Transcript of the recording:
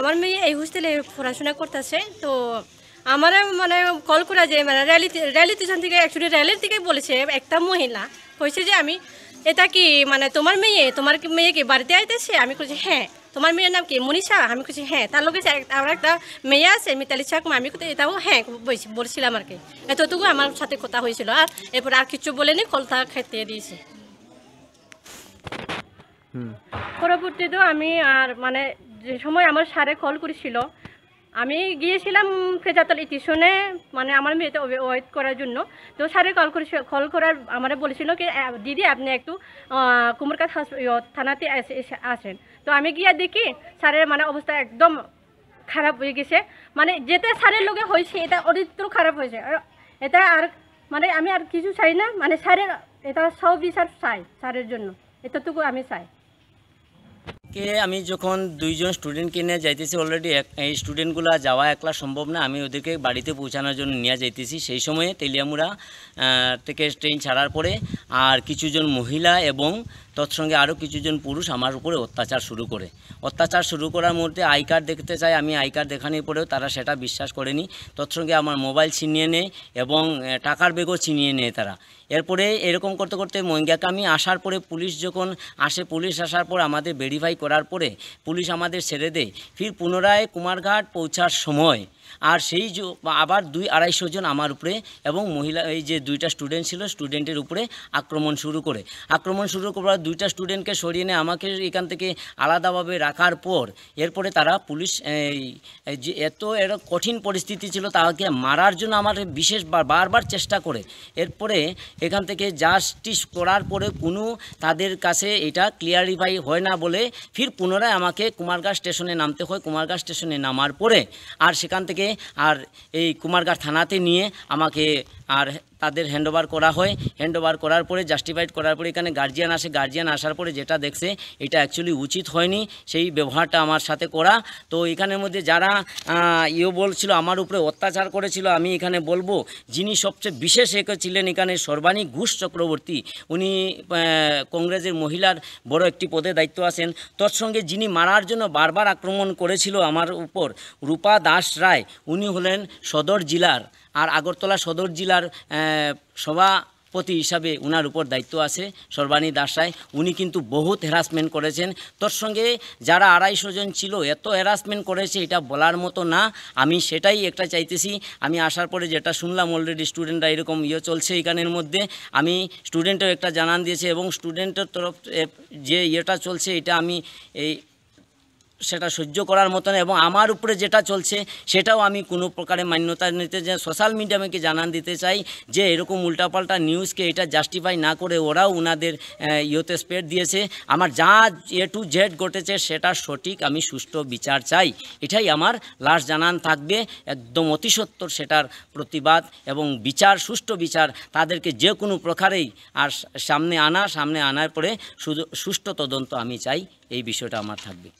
আমার মেয়ে এই হোস্টেলে পড়াশোনা করতেছে। তো আমার মানে কল করা যে মানে র্যালি স্টেশন থেকে অ্যাকচুয়ালি র্যালির থেকে বলেছে একটা মহিলা কইছে যে আমি এটা কি মানে তোমার মেয়ে কি বাড়িতে আইতেছে? আমি কইছি হ্যাঁ। তোমার মেয়ের নাম কি মনীষা? আমি কইছি হ্যাঁ। তার লগে আমার একটা মেয়ে আছে মিতালি চাকমা, আমি কই এটাও হ্যাঁ বলছিলাম আর কি। এতটুকু আমার সাথে কথা হয়েছিল, আর এরপর আর কিছু বলেনি, কলটা খেতে দিয়েছি। পরবর্তীতে আমি আর মানে যে সময় আমার স্যারে কল করেছিল, আমি গিয়েছিলাম ফেজাতল স্টেশনে মানে আমার মেয়েতে ওয়েট করার জন্য। তো স্যারে কল করার আমার বলেছিল কি দিদি আপনি একটু কুমারঘাট থানাতে আসেন। তো আমি গিয়ে দেখি স্যারের মানে অবস্থা একদম খারাপ হয়ে গেছে। মানে যেটা স্যারের লগে হয়েছে এটা অরিত্র খারাপ হয়েছে। এটা আর মানে আমি আর কিছু চাই না, মানে স্যারের এটা সব বিচার চাই স্যারের জন্য, এতটুকু আমি চাই। আমি যখন দুইজন স্টুডেন্টকে নিয়ে যাইতেছি, অলরেডি এই স্টুডেন্টগুলো যাওয়া একলা সম্ভব না, আমি ওদেরকে বাড়িতে পৌঁছানোর জন্য নিয়ে যাইতেছি। সেই সময়ে তেলিয়ামুড়া থেকে ট্রেন ছাড়ার পরে আর কিছুজন মহিলা এবং তৎসঙ্গে আরও কিছুজন পুরুষ আমার উপরে অত্যাচার শুরু করার মধ্যে আই কার্ড দেখতে চাই। আমি আই কার্ড দেখানোর পরেও তারা সেটা বিশ্বাস করেনি। তৎসঙ্গে আমার মোবাইল ছিনিয়ে নেয় এবং টাকার ব্যাগও ছিনিয়ে নেয় তারা। এরপরে এরকম করতে করতে মঙ্গিয়াকামি আসার পরে পুলিশ যখন আসে, পুলিশ আসার পর আমাদের ভেরিফাই করার পরে পুলিশ আমাদের ছেড়ে দেয়। ফির পুনরায় কুমারঘাট পৌঁছার সময় আর সেই আবার 200-250 জন আমার উপরে এবং মহিলা এই যে দুইটা স্টুডেন্ট ছিল স্টুডেন্টের উপরে আক্রমণ শুরু করার দুইটা স্টুডেন্টকে সরিয়ে নিয়ে আমাকে এখান থেকে আলাদাভাবে রাখার পর এরপরে তারা পুলিশ যে এত কঠিন পরিস্থিতি ছিল তাকে মারার জন্য আমার বিশেষ বারবার চেষ্টা করে। এরপরে এখান থেকে জাস্টিস করার পরে কোনো তাদের কাছে এটা ক্লিয়ারিফাই হয় না বলে ফির পুনরায় আমাকে কুমারঘাট স্টেশনে নামতে হয়। কুমারঘাট স্টেশনে নামার পরে আর সেখান থেকে আর এই কুমারঘাট থানাতে নিয়ে আমাকে আর তাদের হ্যান্ডওভার করা হয়। হ্যান্ডওভার করার পরে জাস্টিফাইড করার পরে এখানে গার্জিয়ান আসে। গার্জিয়ান আসার পরে যেটা দেখছে এটা অ্যাকচুয়ালি উচিত হয়নি সেই ব্যবহারটা আমার সাথে করা। তো এখানের মধ্যে যারা বলছিল আমার উপরে অত্যাচার করেছিল, আমি এখানে বলবো যিনি সবচেয়ে বিশেষ ছিলেন এখানে সর্বাণী ঘোষ চক্রবর্তী, উনি কংগ্রেসের মহিলার বড় একটি পদে দায়িত্ব আছেন। তৎসঙ্গে যিনি মারার জন্য বারবার আক্রমণ করেছিল আমার উপর রূপা দাস রায়, উনি হলেন সদর জেলার আর আগরতলা সদর জেলার সভাপতি হিসাবে উনার উপর দায়িত্ব আছে সর্বাণী দাস রায়। উনি কিন্তু বহুত হ্যারাসমেন্ট করেছেন। তোর সঙ্গে যারা 250 জন ছিল এত হ্যারাসমেন্ট করেছে এটা বলার মতো না। আমি সেটাই একটা চাইতেছি। আমি আসার পরে যেটা শুনলাম অলরেডি স্টুডেন্টরা এরকম চলছে এখানের মধ্যে, আমি স্টুডেন্টও একটা জানান দিয়েছে এবং স্টুডেন্টের তরফ যে চলছে এটা আমি সেটা সহ্য করার মতো না এবং আমার উপরে যেটা চলছে সেটাও আমি কোনো প্রকারে মান্যতা নিতে যে সোশ্যাল মিডিয়াকে জানান দিতে চাই যে এরকম উল্টাপাল্টা নিউজকে এটা জাস্টিফাই না করে ওরাও ওনাদের স্প্রেড দিয়েছে। আমার যা A to Z ঘটেছে সেটা সঠিক, আমি সুষ্ঠু বিচার চাই, এটাই আমার লাস্ট জানান থাকবে। একদম অতি সত্বর সেটার প্রতিবাদ এবং বিচার, সুষ্ঠু বিচার তাদেরকে যে কোনো প্রকারেই আর সামনে আনার পরে সুষ্ঠু তদন্ত আমি চাই, এই বিষয়টা আমার থাকবে।